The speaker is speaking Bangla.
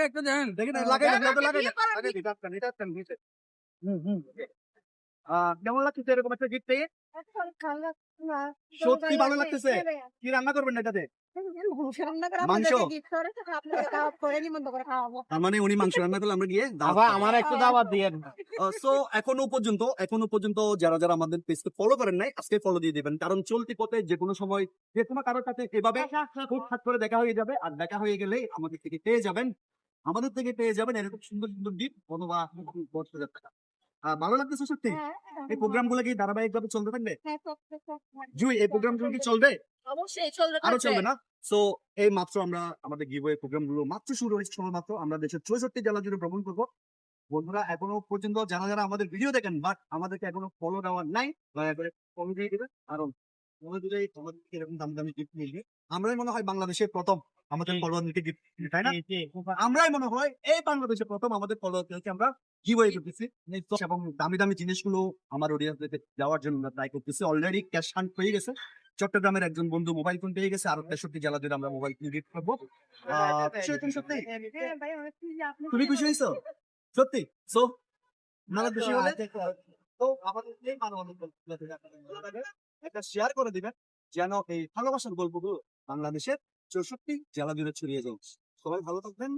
একটা দেন দেখেন লাগাই কেমন লাগছে এরকম একটা গিফট পেয়ে? সত্যি ভালো লাগতেছে। কি রান্না করবেন এটাতে? মাংস? তার মানে উনি মাংস রান্না করলে আমরা গিয়ে আমার একটু দাওয়াত দিয়েন। সো এখনো পর্যন্ত যারা আমাদের পেজকে ফলো করেন নাই আজকে ফলো দিয়ে দিবেন, কারণ চলতি পথে যে কোনো সময় যে কোনো কারোর সাথে এভাবে হুটহাট করে দেখা হয়ে যাবে, আর দেখা হয়ে গেলে আমাদের থেকে পেয়ে যাবেন এরকম সুন্দর সুন্দর গিফট অথবা বর্ষযাত্রা। ভালো লাগতেছে সত্যি? এই প্রোগ্রাম গুলো কি ধারাবাহিক ভাবে চলতে থাকবে? জুই, এই প্রোগ্রাম গুলো কি চলবে? অবশ্যই চলবে, আরো চলবে না? সো এই মাত্র আমরা আমাদের গিভওয়ে প্রোগ্রাম গুলো মাত্র শুরু হয়েছে, মাত্র আমরা দেশের 64 জেলা জুড়ে ভ্রমণ করবো। বন্ধুরা এখনো পর্যন্ত যারা আমাদের ভিডিও দেখেন বাট আমাদেরকে এখনো ফলো দেওয়ার নাই, দয়া করে ফলো দিয়ে দিবেন, কারণ আমাদের এরকম দামি গিফট নিয়ে আমরাই মনে হয় বাংলাদেশের প্রথম আমাদের ফলোয়ারদেরকে গিফট, তাই না? আমরাই মনে হয় এই বাংলাদেশের প্রথম আমাদের ফলোয়ারদেরকে আমরা গিভওয়ে করতেছি, এবং দামি জিনিসগুলো আমার অডিয়েন্সদেরকে দেওয়ার জন্য আমরা ট্রাই করতেছি। অলরেডি ক্যাশ হান্ট হয়ে গেছে, চট্টগ্রামের একজন বন্ধু মোবাইল ফোন পেয়ে গেছে, আর 63 জেলা জুড়ে আমরা মোবাইল ফোন গিফট করবো। সত্যি তুমি খুশি হয়েছো? সত্যি? সো আপনারা খুশি হলে তো আমাদের এই একটা শেয়ার করে দিবেন, যেন এই ভালোবাসার গল্পগুলো বাংলাদেশের 64 জেলা জুড়ে ছড়িয়ে যায়। সবাই ভালো থাকবেন।